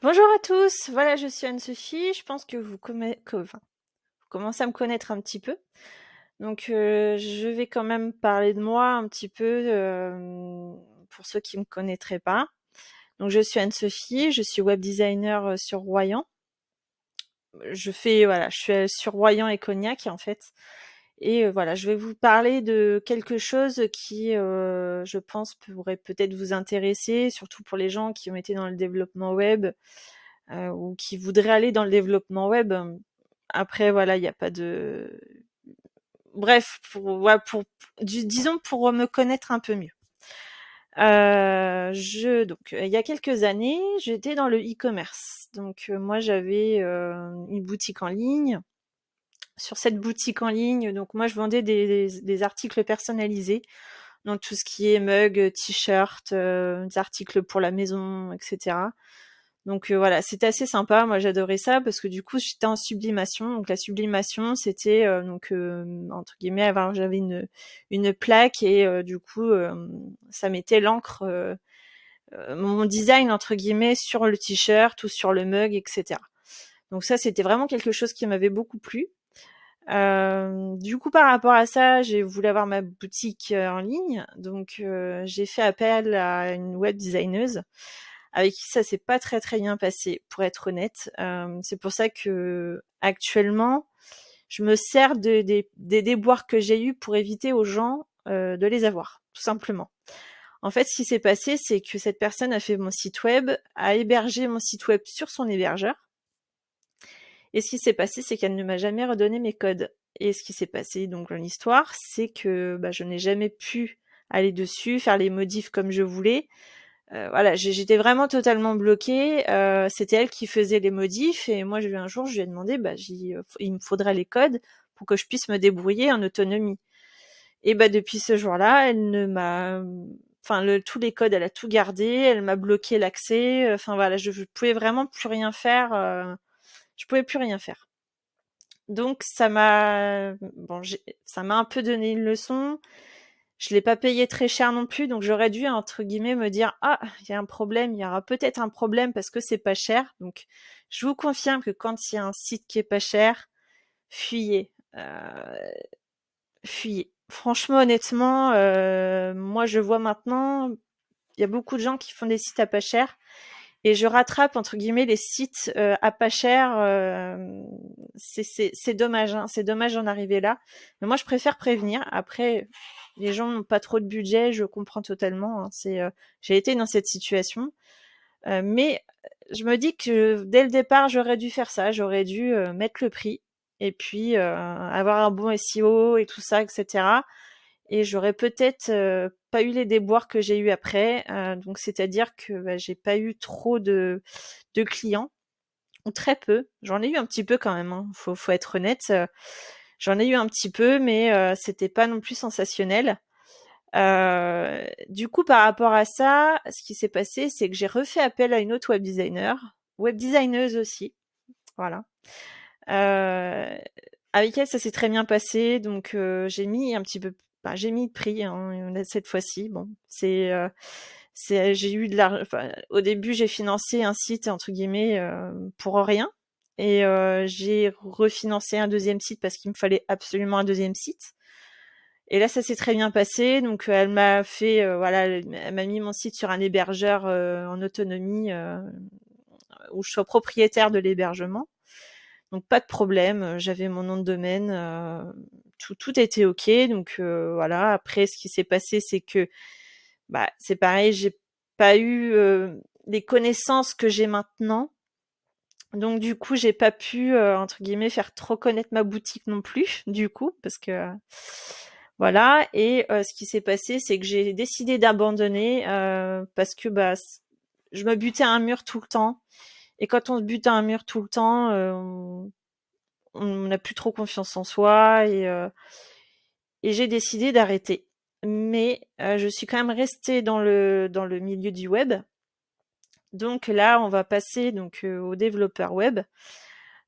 Bonjour à tous, voilà, je suis Anne-Sophie. Je pense que vous commencez à me connaître un petit peu. Donc, je vais quand même parler de moi un petit peu pour ceux qui me connaîtraient pas. Donc, je suis Anne-Sophie, je suis web designer sur Royan. Je suis sur Royan et Cognac en fait. Et voilà, je vais vous parler de quelque chose qui, je pense, pourrait peut-être vous intéresser, surtout pour les gens qui ont été dans le développement web ou qui voudraient aller dans le développement web. Après, voilà, il n'y a pas de... Bref, disons pour me connaître un peu mieux. Il y a quelques années, j'étais dans le e-commerce. Donc, moi, j'avais une boutique en ligne. Sur cette boutique en ligne, donc moi, je vendais des articles personnalisés. Donc, tout ce qui est mug, t-shirt, des articles pour la maison, etc. Donc voilà, c'était assez sympa. Moi, j'adorais ça parce que du coup, j'étais en sublimation. Donc la sublimation, c'était entre guillemets, j'avais une plaque et du coup, ça mettait l'encre, mon design entre guillemets sur le t-shirt ou sur le mug, etc. Donc ça, c'était vraiment quelque chose qui m'avait beaucoup plu. Du coup, par rapport à ça, j'ai voulu avoir ma boutique en ligne. Donc j'ai fait appel à une web designeuse avec qui ça s'est pas très très bien passé, pour être honnête. C'est pour ça que actuellement, je me sers des déboires que j'ai eus pour éviter aux gens de les avoir, tout simplement. En fait, ce qui s'est passé, c'est que cette personne a fait mon site web, a hébergé mon site web sur son hébergeur. Et ce qui s'est passé, c'est qu'elle ne m'a jamais redonné mes codes. Et ce qui s'est passé, donc, dans l'histoire, c'est que je n'ai jamais pu aller dessus, faire les modifs comme je voulais. Voilà, j'étais vraiment totalement bloquée. C'était elle qui faisait les modifs et moi, un jour, je lui ai demandé, il me faudrait les codes pour que je puisse me débrouiller en autonomie. Et depuis ce jour-là, elle ne m'a, enfin, tous les codes, elle a tout gardé, elle m'a bloqué l'accès. Enfin voilà, je pouvais vraiment plus rien faire. Je pouvais plus rien faire. Donc ça m'a un peu donné une leçon. Je l'ai pas payé très cher non plus, donc j'aurais dû entre guillemets me dire ah il y a un problème, il y aura peut-être un problème parce que c'est pas cher. Donc je vous confirme que quand il y a un site qui est pas cher, fuyez, fuyez. Franchement honnêtement, moi je vois maintenant, il y a beaucoup de gens qui font des sites à pas cher et je rattrape entre guillemets les sites à pas cher. C'est dommage, hein, c'est dommage d'en arriver là. Mais moi, je préfère prévenir. Après, les gens n'ont pas trop de budget, je comprends totalement. Hein, j'ai été dans cette situation, mais je me dis que dès le départ, j'aurais dû faire ça. J'aurais dû mettre le prix et puis avoir un bon SEO et tout ça, etc. Et j'aurais peut-être pas eu les déboires que j'ai eu après. Donc c'est-à-dire que j'ai pas eu trop de clients, ou très peu. J'en ai eu un petit peu quand même, hein. Faut être honnête. J'en ai eu un petit peu, mais c'était pas non plus sensationnel. Du coup, par rapport à ça, ce qui s'est passé, c'est que j'ai refait appel à une autre web designer, web designeuse aussi. Voilà. Euh, Avec elle, ça s'est très bien passé, donc j'ai mis un petit peu, j'ai mis de prix hein, cette fois-ci. Bon, j'ai eu de l'argent. Enfin, au début, j'ai financé un site entre guillemets pour rien, et j'ai refinancé un deuxième site parce qu'il me fallait absolument un deuxième site. Et là, ça s'est très bien passé. Donc, elle m'a fait, voilà, elle m'a mis mon site sur un hébergeur en autonomie où je sois propriétaire de l'hébergement. Donc pas de problème, j'avais mon nom de domaine, tout était OK. Donc voilà, après ce qui s'est passé, c'est que c'est pareil, j'ai pas eu les connaissances que j'ai maintenant. Donc du coup, j'ai pas pu entre guillemets faire trop connaître ma boutique non plus, du coup, parce que voilà. Et ce qui s'est passé, c'est que j'ai décidé d'abandonner parce que je me butais à un mur tout le temps. Et quand on se bute à un mur tout le temps, on n'a plus trop confiance en soi et j'ai décidé d'arrêter. Mais je suis quand même restée dans le milieu du web. Donc là, on va passer au développeur web.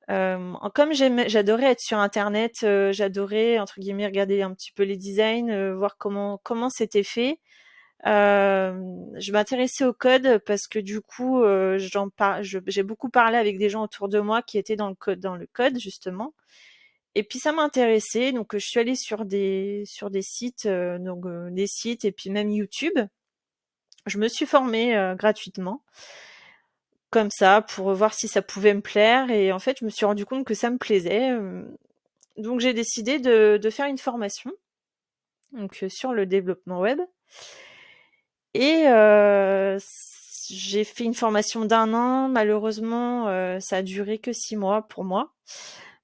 Comme j'adorais être sur Internet, j'adorais entre guillemets regarder un petit peu les designs, voir comment c'était fait. Je m'intéressais au code parce que du coup, j'ai beaucoup parlé avec des gens autour de moi qui étaient dans le code justement. Et puis ça m'a intéressée, donc je suis allée sur des sites, des sites et puis même YouTube. Je me suis formée gratuitement, comme ça, pour voir si ça pouvait me plaire. Et en fait, je me suis rendu compte que ça me plaisait. Donc j'ai décidé de faire une formation, donc sur le développement web. Et j'ai fait une formation d'1 an. Malheureusement, ça a duré que 6 mois pour moi.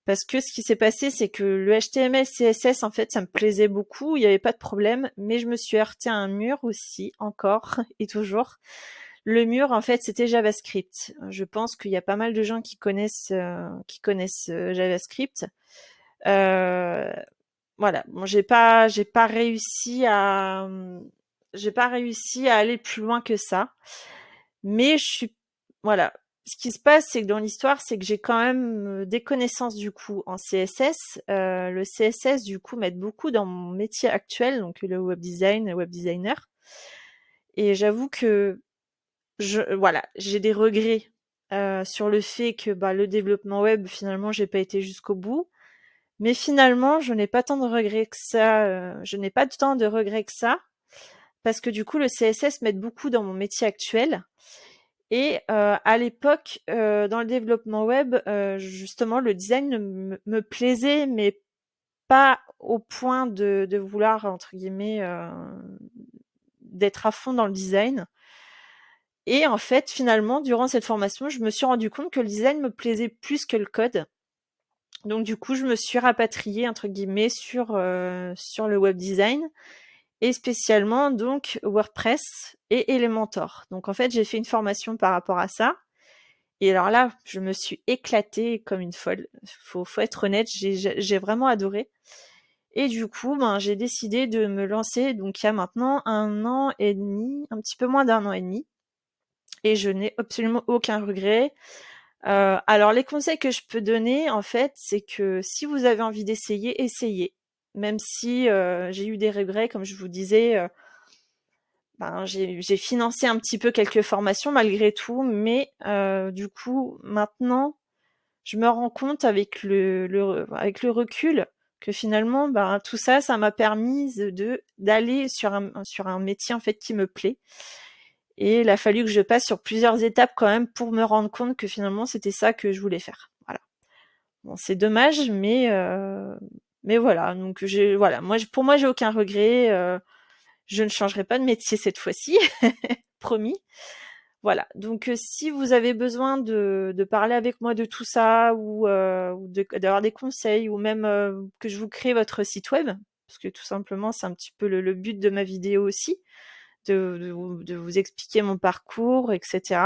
Parce que ce qui s'est passé, c'est que le HTML, CSS, en fait, ça me plaisait beaucoup, il n'y avait pas de problème, mais je me suis heurtée à un mur aussi, encore et toujours. Le mur, en fait, c'était JavaScript. Je pense qu'il y a pas mal de gens qui connaissent JavaScript. Euh, voilà. Bon, j'ai pas réussi à aller plus loin que ça. Mais voilà. Ce qui se passe, c'est que dans l'histoire, c'est que j'ai quand même des connaissances du coup en CSS. Le CSS, du coup, m'aide beaucoup dans mon métier actuel, donc le web design, le web designer. Et j'avoue que voilà, j'ai des regrets sur le fait que le développement web, finalement, j'ai pas été jusqu'au bout. Mais finalement, je n'ai pas tant de regrets que ça. Je n'ai pas tant de regrets que ça, parce que du coup, le CSS m'aide beaucoup dans mon métier actuel. Et à l'époque, dans le développement web, justement, le design me plaisait, mais pas au point de vouloir, entre guillemets, d'être à fond dans le design. Et en fait, finalement, durant cette formation, je me suis rendu compte que le design me plaisait plus que le code. Donc du coup, je me suis rapatriée, entre guillemets, sur le web design, et spécialement donc WordPress et Elementor. Donc en fait, j'ai fait une formation par rapport à ça. Et alors là, je me suis éclatée comme une folle. Faut être honnête, j'ai vraiment adoré. Et du coup, j'ai décidé de me lancer, donc il y a maintenant 1 an et demi, un petit peu moins d'1 an et demi. Et je n'ai absolument aucun regret. Alors les conseils que je peux donner, en fait, c'est que si vous avez envie d'essayer, essayez. Même si j'ai eu des regrets, comme je vous disais, j'ai financé un petit peu quelques formations malgré tout, mais du coup, maintenant, je me rends compte avec avec le recul que finalement, tout ça, ça m'a permis d'aller sur un métier en fait qui me plaît. Et il a fallu que je passe sur plusieurs étapes quand même pour me rendre compte que finalement c'était ça que je voulais faire. Voilà. Bon, c'est dommage, mais voilà. Donc voilà. Pour moi, j'ai aucun regret. Je ne changerai pas de métier cette fois-ci, promis. Voilà. Donc si vous avez besoin de parler avec moi de tout ça ou d'avoir des conseils ou même que je vous crée votre site web, parce que tout simplement c'est un petit peu le but de ma vidéo aussi, de vous expliquer mon parcours, etc.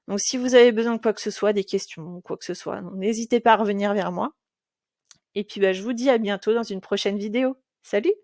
Donc si vous avez besoin de quoi que ce soit, des questions ou quoi que ce soit, n'hésitez pas à revenir vers moi. Et puis je vous dis à bientôt dans une prochaine vidéo. Salut!